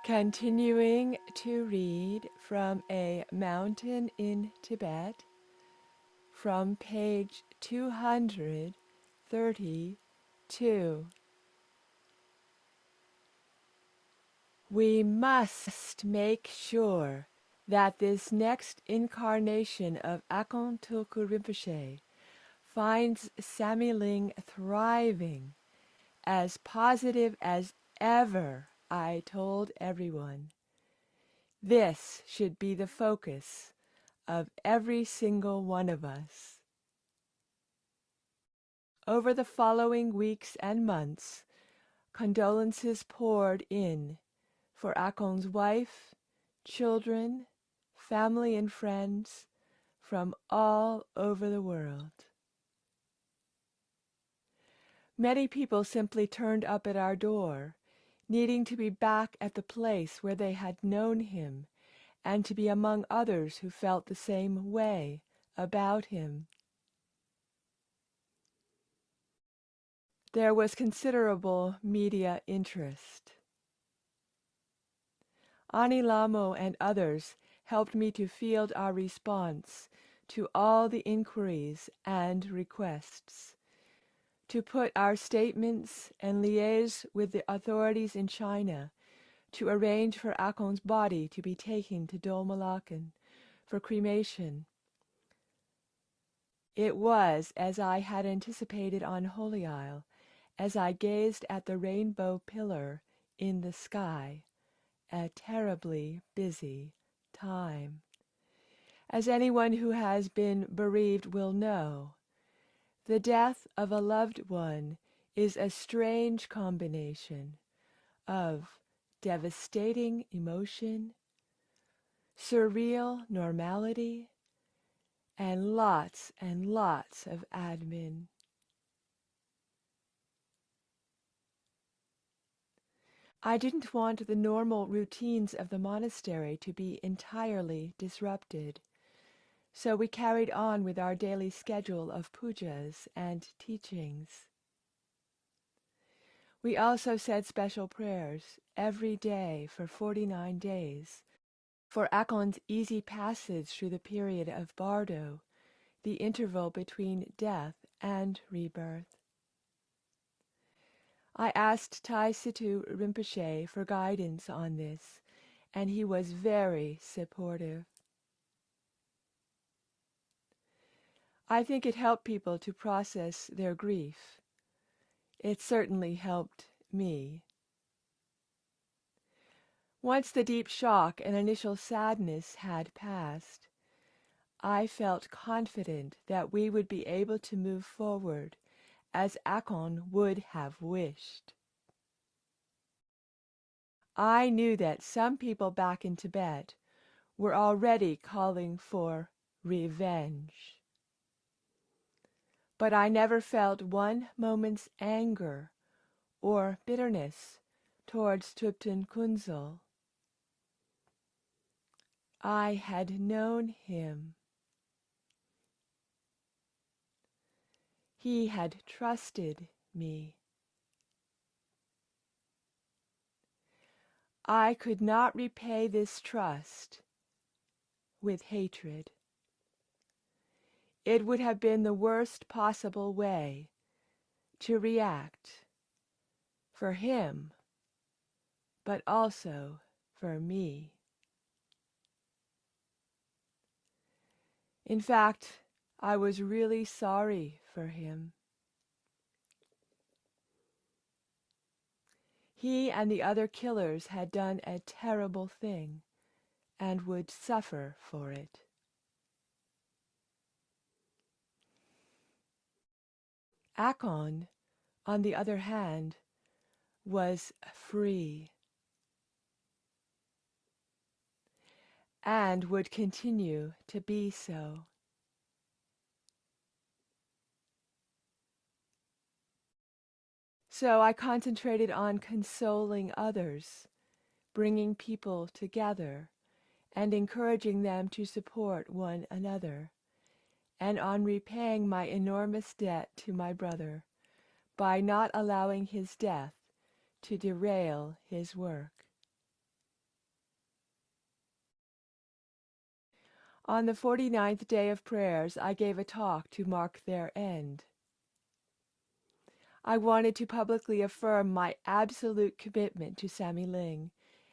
Continuing to read from A Mountain in Tibet from page 232. We must make sure that this next incarnation of Akon Tulku Rinpoche finds Samiling thriving, as positive as ever, I told everyone. This should be the focus of every single one of us. Over the following weeks and months, condolences poured in for Akon's wife, children, family and friends from all over the world. Many people simply turned up at our door, needing to be back at the place where they had known him and to be among others who felt the same way about him. There was considerable media interest. Ani Lamo and others helped me to field our response to all the inquiries and requests, to put our statements and liaise with the authorities in China to arrange for Akon's body to be taken to Dolmalakan for cremation. It was as I had anticipated on Holy Isle, as I gazed at the rainbow pillar in the sky, a terribly busy time. As anyone who has been bereaved will know, the death of a loved one is a strange combination of devastating emotion, surreal normality, and lots of admin. I didn't want the normal routines of the monastery to be entirely disrupted, so we carried on with our daily schedule of pujas and teachings. We also said special prayers every day for 49 days for Akon's easy passage through the period of bardo, the interval between death and rebirth. I asked Tai Situ Rinpoche for guidance on this, and he was very supportive. I think it helped people to process their grief. It certainly helped me. Once the deep shock and initial sadness had passed, I felt confident that we would be able to move forward as Akon would have wished. I knew that some people back in Tibet were already calling for revenge. But I never felt one moment's anger or bitterness towards Thupten Kunzul. I had known him. He had trusted me. I could not repay this trust with hatred. It would have been the worst possible way to react for him, but also for me. In fact, I was really sorry for him. He and the other killers had done a terrible thing and would suffer for it. Akon, on the other hand, was free and would continue to be so. So I concentrated on consoling others, bringing people together, and encouraging them to support one another, and on repaying my enormous debt to my brother by not allowing his death to derail his work. On the 49th day of prayers, I gave a talk to mark their end. I wanted to publicly affirm my absolute commitment to Sammy Ling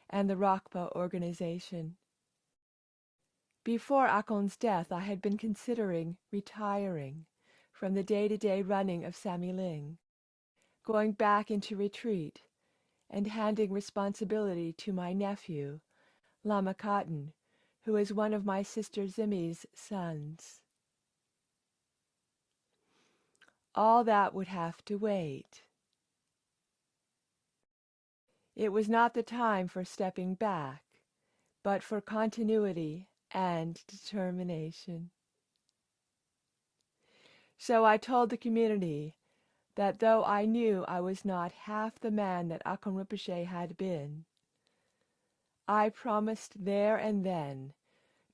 and the Rakpa organization. Before Akon's death, I had been considering retiring from the day-to-day running of Sammy Ling, going back into retreat, and handing responsibility to my nephew, Lama Cotton, who is one of my sister Zimi's sons. All that would have to wait. It was not the time for stepping back, but for continuity and determination. So I told the community that though I knew I was not half the man that Akon Rinpoche had been, I promised there and then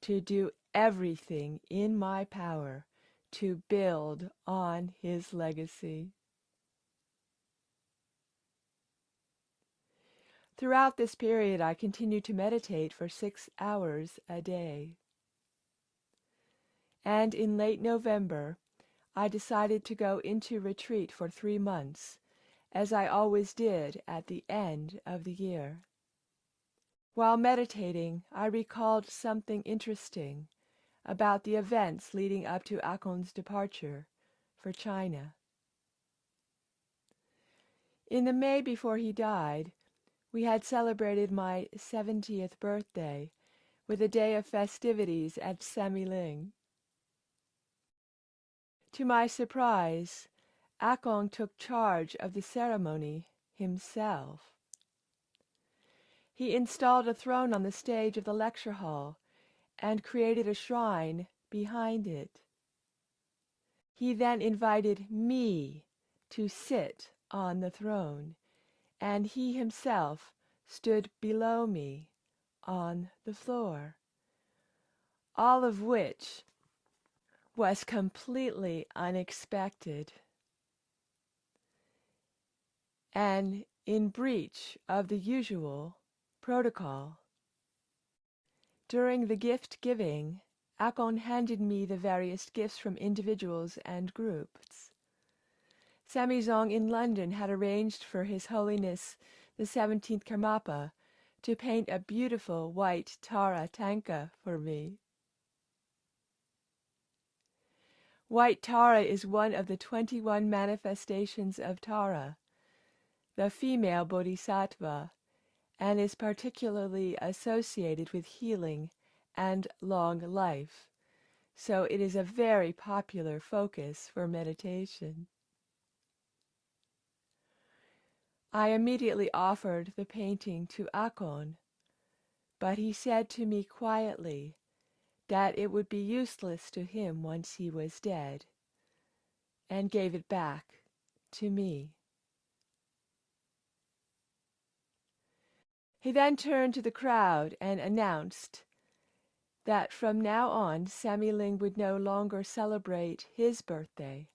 to do everything in my power to build on his legacy. Throughout this period, I continued to meditate for 6 hours a day. And in late November, I decided to go into retreat for 3 months, as I always did at the end of the year. While meditating, I recalled something interesting about the events leading up to Akon's departure for China. In the May before he died, we had celebrated my 70th birthday with a day of festivities at Sammy Ling. To my surprise, Akon took charge of the ceremony himself. He installed a throne on the stage of the lecture hall and created a shrine behind it. He then invited me to sit on the throne, and he himself stood below me on the floor, all of which was completely unexpected and in breach of the usual protocol. During the gift giving, Akon handed me the various gifts from individuals and groups. Sammy Zong in London had arranged for His Holiness the 17th Karmapa to paint a beautiful white Tara tanka for me. White Tara is one of the 21 manifestations of Tara, the female bodhisattva, and is particularly associated with healing and long life, so it is a very popular focus for meditation. I immediately offered the painting to Akon, but he said to me quietly that it would be useless to him once he was dead, and gave it back to me. He then turned to the crowd and announced that from now on Sammy Ling would no longer celebrate his birthday,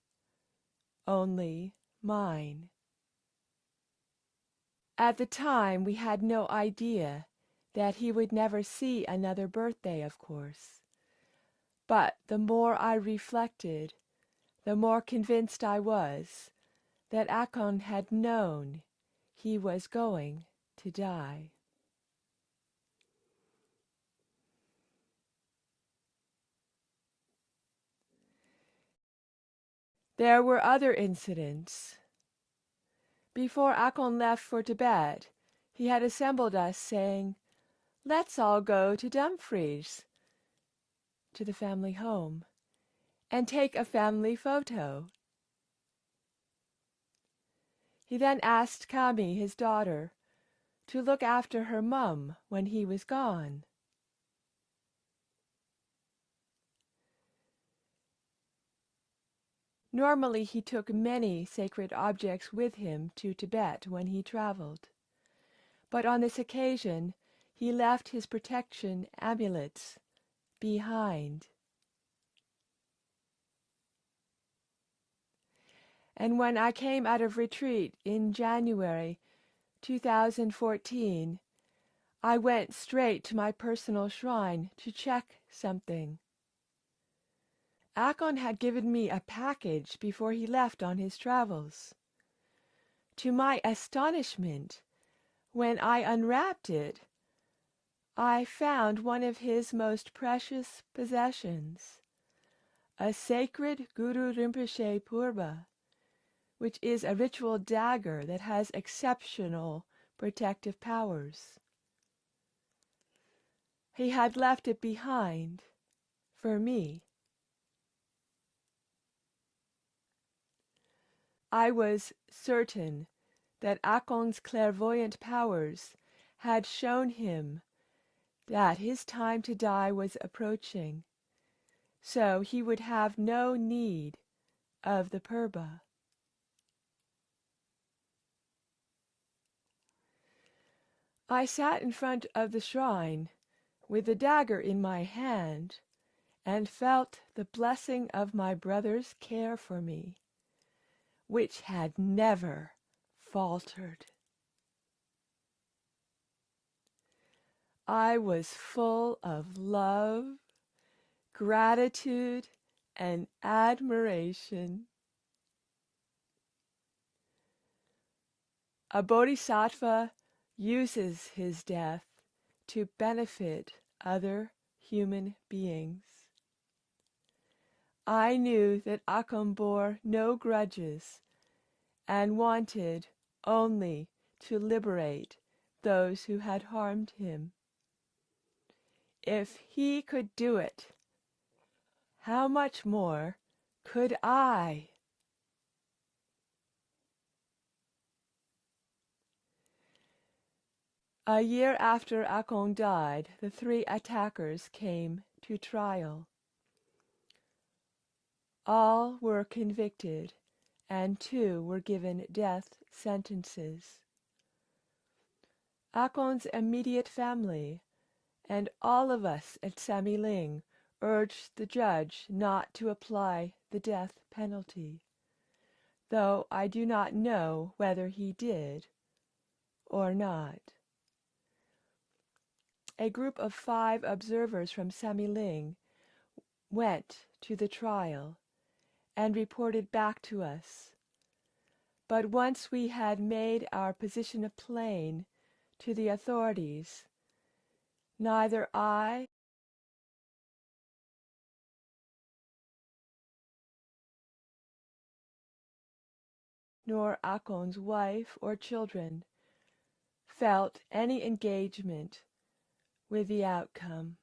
only mine. At the time, we had no idea that he would never see another birthday, of course. But the more I reflected, the more convinced I was that Akon had known he was going to die. There were other incidents. Before Akon left for Tibet, he had assembled us saying, "Let's all go to Dumfries," to the family home, "and take a family photo." He then asked Kami, his daughter, to look after her mum when he was gone. Normally he took many sacred objects with him to Tibet when he traveled, but on this occasion he left his protection amulets behind. And when I came out of retreat in January 2014, I went straight to my personal shrine to check something. Akon had given me a package before he left on his travels. To my astonishment, when I unwrapped it, I found one of his most precious possessions, a sacred Guru Rinpoche Purba, which is a ritual dagger that has exceptional protective powers. He had left it behind for me. I was certain that Akon's clairvoyant powers had shown him that his time to die was approaching, so he would have no need of the purba. I sat in front of the shrine with the dagger in my hand and felt the blessing of my brother's care for me, which had never faltered. I was full of love, gratitude, and admiration. A bodhisattva uses his death to benefit other human beings. I knew that Akon bore no grudges and wanted only to liberate those who had harmed him. If he could do it, how much more could I? A year after Akon died, the 3 attackers came to trial. All were convicted, and 2 were given death sentences. Akon's immediate family and all of us at Samiling urged the judge not to apply the death penalty, though I do not know whether he did or not. A group of 5 observers from Samiling went to the trial and reported back to us. But once we had made our position plain to the authorities, neither I nor Akon's wife or children felt any engagement with the outcome.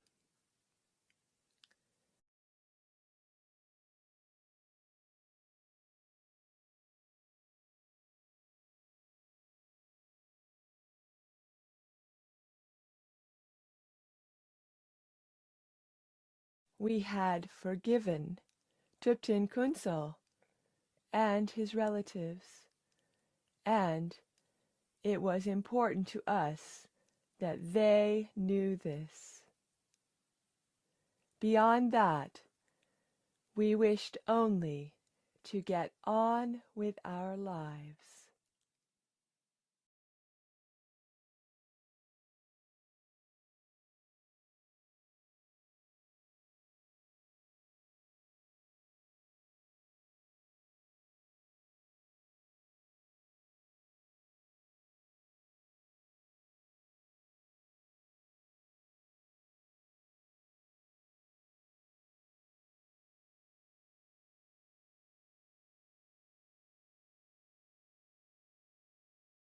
We had forgiven Thupten Khunsal and his relatives, and it was important to us that they knew this. Beyond that, we wished only to get on with our lives.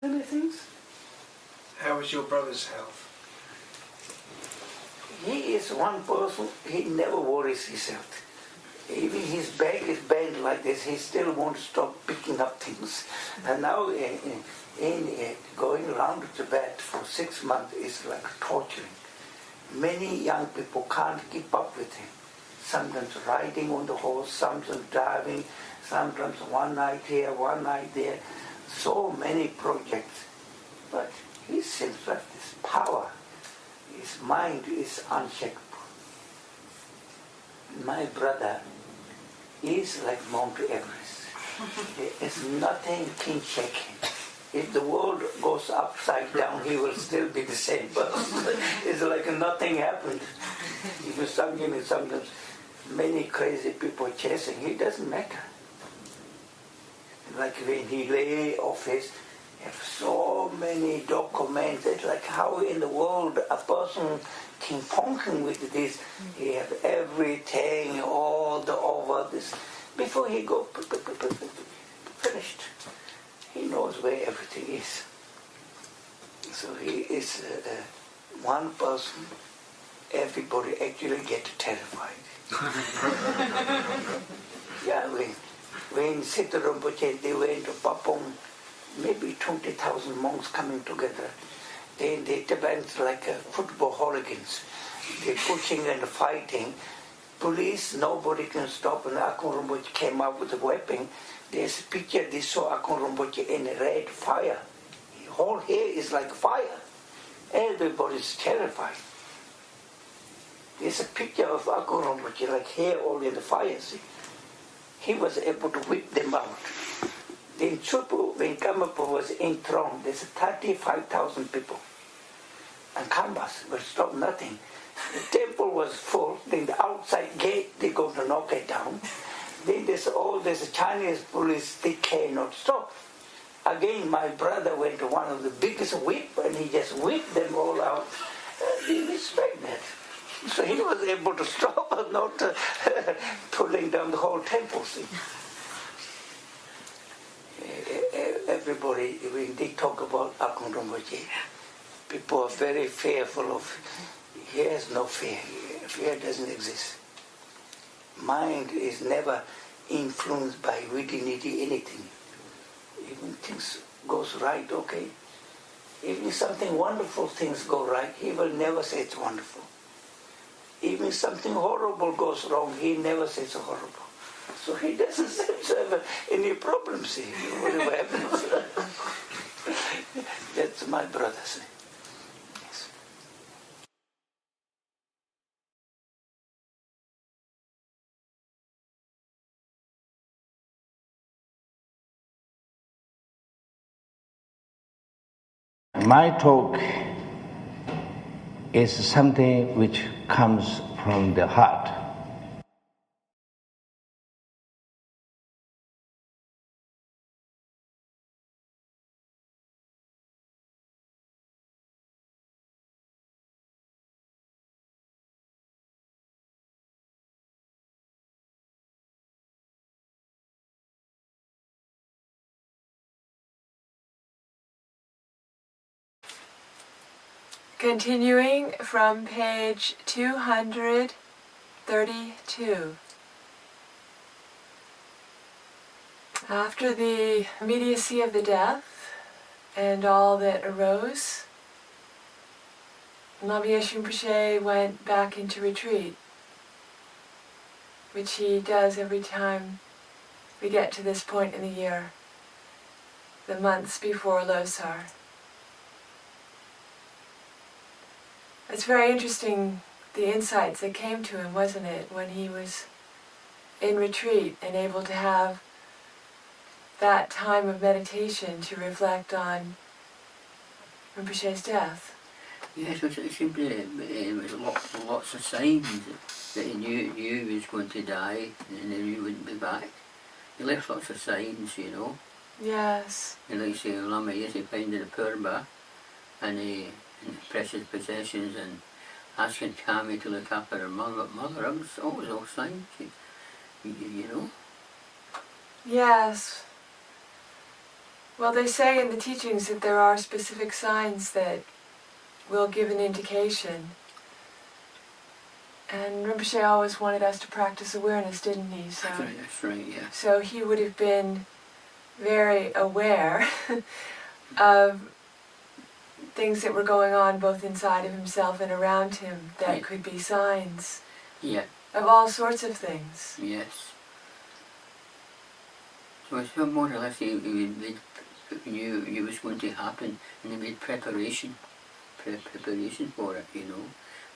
Many things. How is your brother's health? He is one person, he never worries his health. Even his back is bent like this, he still won't stop picking up things. And now going around Tibet for 6 months is like torturing. Many young people can't keep up with him. Sometimes riding on the horse, sometimes driving, sometimes one night here, one night there. So many projects. But he seems like this power. His mind is unshakable. My brother is like Mount Everest. There is nothing can shake him. If the world goes upside down, he will still be the same person. It's like nothing happened. Even sometimes many crazy people chasing, he doesn't matter. Like when he lay office, have so many documents. It's like how in the world a person can function with this. He have everything, all the over this. Before he go, finished. He knows where everything is. So he is one person. Everybody actually get terrified. Yeah, when Siddha Rinpoche, they went to Papong, maybe 20,000 monks coming together. Then the Tibetans like football hooligans. They're pushing and fighting. Police, nobody can stop. And Akon Rinpoche came up with a weapon. There's a picture, they saw Akon Rinpoche in red fire. His whole hair is like fire. Everybody's terrified. There's a picture of Akon Rinpoche, like hair all in the fire, see. He was able to whip them out. Then Chupu, when Kamapo was enthroned, there's 35,000 people. And Kambas will stop nothing. The temple was full, then the outside gate, they're going to knock it down. Then there's a Chinese police, they cannot stop. Again, my brother went to one of the biggest whip, and he just whipped them all out. They respect that. So he was able to stop and not pulling down the whole temple. See? Everybody, when they talk about Akon Rinpoche, people are very fearful of. He has no fear. Fear doesn't exist. Mind is never influenced by witty-nitty anything. Even things goes right, okay. Even something wonderful things go right, he will never say it's wonderful. Even something horrible goes wrong, he never says horrible. So he doesn't have any problems, see, whatever happens. That's my brother, see. Yes. My talk is something which comes from the heart. Continuing from page 232. After the immediacy of the death and all that arose, Lama Yeshe Rinpoche went back into retreat, which he does every time we get to this point in the year, the months before Losal. It's very interesting, the insights that came to him, wasn't it, when he was in retreat and able to have that time of meditation to reflect on Rinpoche's death. Yes, it seemed it was lots of signs that he knew he was going to die and then he wouldn't be back. He left lots of signs, you know. Yes. And like say, Lama Yeshe finding a purba and precious possessions and asking Kami to look after her mother. It was always all signs, you know. Yes. Well, they say in the teachings that there are specific signs that will give an indication. And Rinpoche always wanted us to practice awareness, didn't he? So, That's right, yeah. so he would have been very aware of things that were going on both inside of himself and around him that Right. could be signs Yeah, of all sorts of things. yes. So it's more or less he knew it was going to happen and he made preparation for it, you know.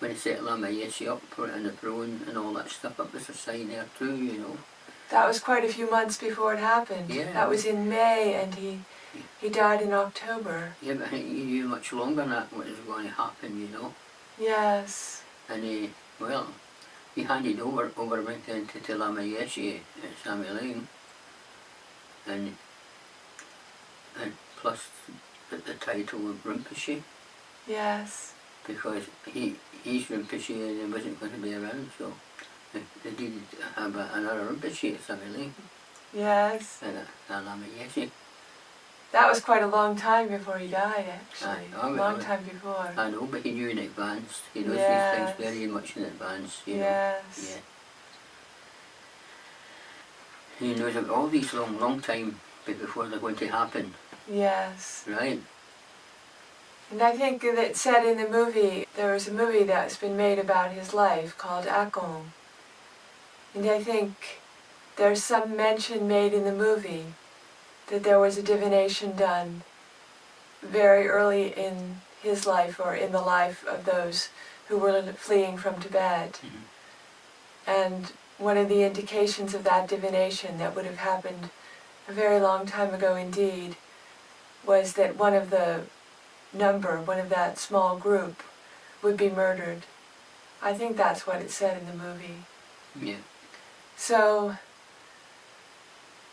When he set Lama Yeshe up for it in the throne and all that stuff, it was a sign there too, you know. That was quite a few months before it happened. Yeah. That was in May, and he died in October. Yeah, but I think he knew much longer than that what was going to happen, you know. Yes. And well, he handed over went into to Lama Yeshe at Samueling, and plus the title of Rinpoche, Yes. because he's Rinpoche and he wasn't going to be around, so they did have another Rinpoche at Samueling, Yes. and a Lama Yeshe. That was quite a long time before he died, actually. I Long time before. I know, but he knew in advance. He knows Yes. these things very much in advance, you know. Yes. Yeah. He knows of all these long time before they're going to happen. Yes. Right. And I think that it said in the movie, there was a movie that's been made about his life called Akon. And I think there's some mention made in the movie that there was a divination done very early in his life, or in the life of those who were fleeing from Tibet. Mm-hmm. And one of the indications of that divination that would have happened a very long time ago indeed was that one of that small group would be murdered. I think that's what it said in the movie. Yeah. So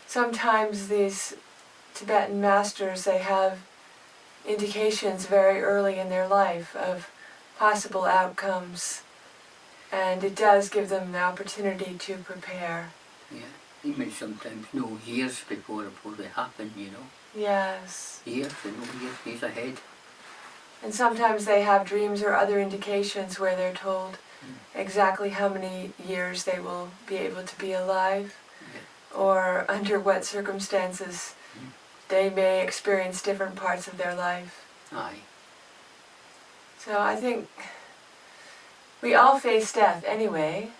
sometimes these Tibetan masters, they have indications very early in their life of possible outcomes, and it does give them the opportunity to prepare. Yeah. Even sometimes no years before they happen, you know. Yes. Years, years ahead. And sometimes they have dreams or other indications where they're told exactly how many years they will be able to be alive, or under what circumstances they may experience different parts of their life. Aye. So I think we all face death anyway.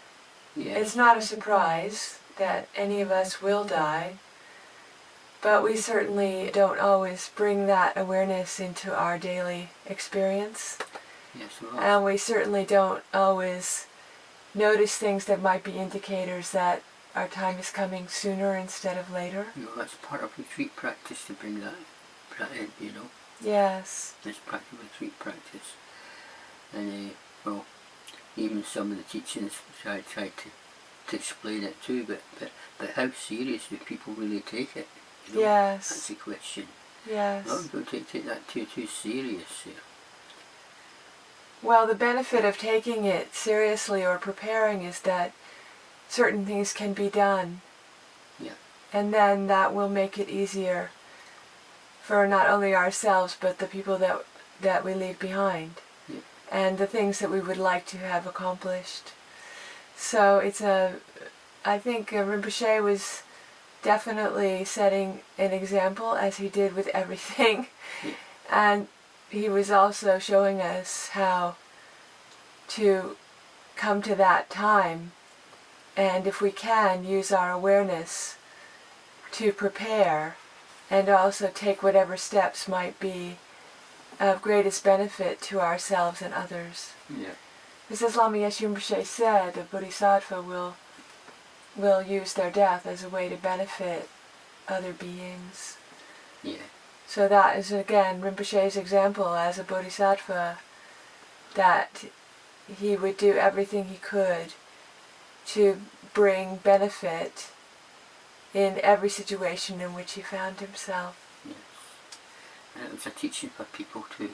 Yes. It's not a surprise that any of us will die, but we certainly don't always bring that awareness into our daily experience. Yes, well, And we certainly don't always notice things that might be indicators that our time is coming sooner instead of later. you know, that's part of retreat practice to bring that in, you know. Yes. It's part of retreat practice. And, well, even some of the teachings try to explain it too, but how serious do people really take it? You know? Yes. That's the question. Yes. A lot of people take that too serious. Yeah. Well, the benefit of taking it seriously or preparing is that certain things can be done. Yeah. And then that will make it easier for not only ourselves but the people that we leave behind. Yeah. And the things that we would like to have accomplished. So I think Rinpoche was definitely setting an example, as he did with everything. Yeah. And he was also showing us how to come to that time, and if we can, use our awareness to prepare and also take whatever steps might be of greatest benefit to ourselves and others. Yeah. Because as Lama Yeshe Rinpoche said, a bodhisattva will use their death as a way to benefit other beings. Yeah. So that is again Rinpoche's example as a bodhisattva, that he would do everything he could to bring benefit in every situation in which he found himself. Yes. And it was a teaching for people too.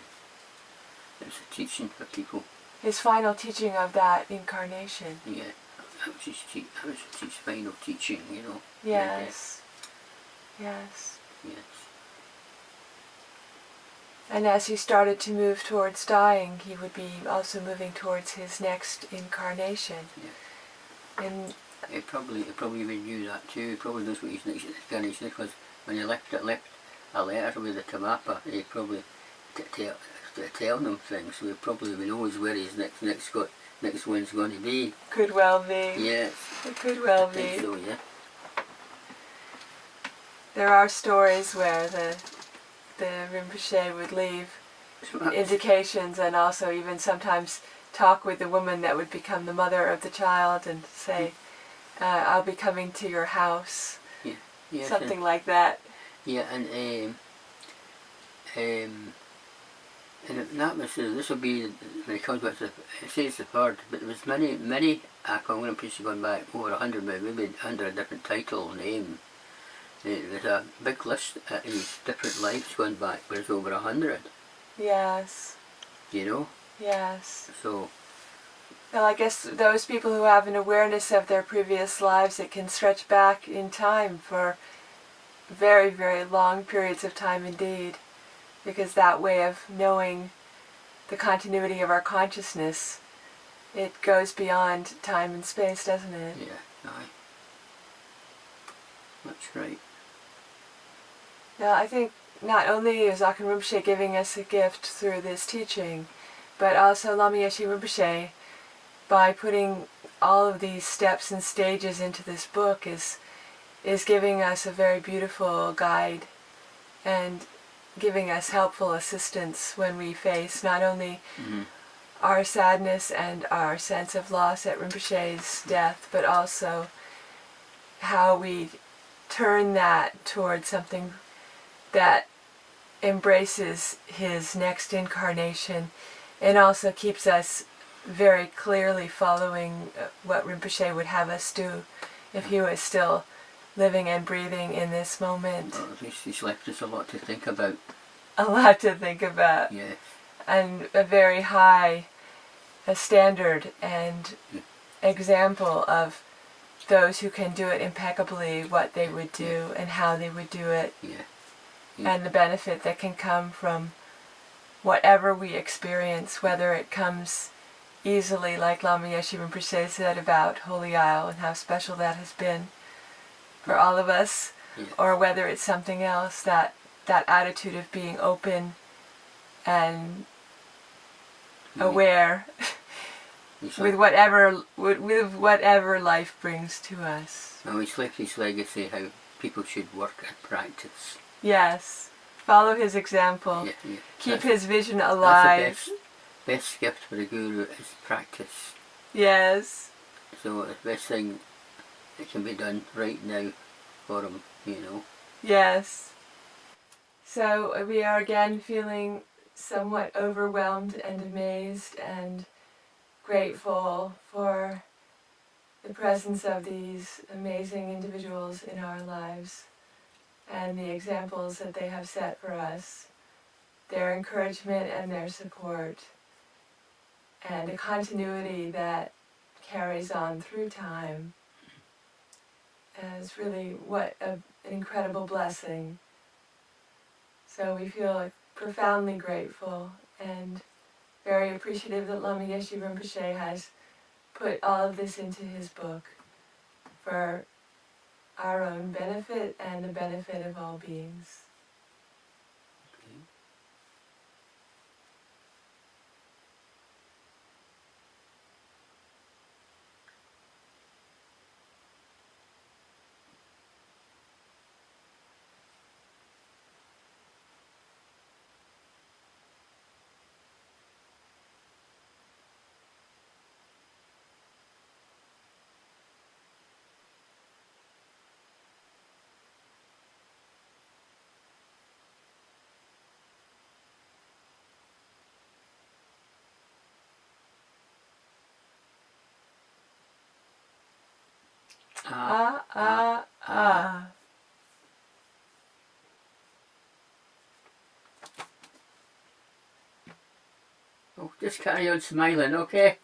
It was a teaching for people. His final teaching of that incarnation. Yeah. That was his final teaching, you know. Yes. Yes. Yes. And as he started to move towards dying, he would be also moving towards his next incarnation. Yeah. And He probably even knew that too. He probably knows what his next incarnation is, because when he left a letter with the Tamapa, he probably tell them things. So he probably knows where his next one's going to be. could well be. Yes. It could well I think be. so, yeah. There are stories where the Rinpoche would leave So that's, indications, and also even sometimes talk with the woman that would become the mother of the child and say, I'll be coming to your house. yes, Something like that. yeah, and And that was, this will be, when it comes with, it says the third, but there was many Akong Rinpoche going back over 100, maybe under a different title, name. There's a big list of his different lives going back, but it's over 100, Yes. you know? Yes. So, Well, I guess those people who have an awareness of their previous lives, it can stretch back in time for very, very long periods of time indeed. Because that way of knowing the continuity of our consciousness, it goes beyond time and space, doesn't it? yeah, aye. That's right. Now, I think not only is Akhund Rinpoche giving us a gift through this teaching, but also Lama Yeshe Rinpoche, by putting all of these steps and stages into this book, is giving us a very beautiful guide and giving us helpful assistance when we face not only our sadness and our sense of loss at Rinpoche's death, but also how we turn that towards something that embraces his next incarnation and also keeps us very clearly following what Rinpoche would have us do if he was still living and breathing in this moment. Well, at least he's left us a lot to think about. A lot to think about. Yeah. And a very high standard and example of those who can do it impeccably, what they would do and how they would do it, and the benefit that can come from whatever we experience, whether it comes easily, like Lama Yeshe Rinpoche said about Holy Isle and how special that has been for all of us, or whether it's something else, that attitude of being open and aware with whatever life brings to us. And he's left his legacy how people should work and practice. Yes. Follow his example. Keep his vision alive. That's the best gift for the Guru is practice. Yes. So the best thing that can be done right now for him, you know. Yes. So we are again feeling somewhat overwhelmed and amazed and grateful for the presence of these amazing individuals in our lives and the examples that they have set for us, their encouragement and their support, and a continuity that carries on through time is really what an incredible blessing. So we feel profoundly grateful and very appreciative that Lama Yeshe Rinpoche has put all of this into his book for our own benefit and the benefit of all beings. Oh, just carry on smiling, okay?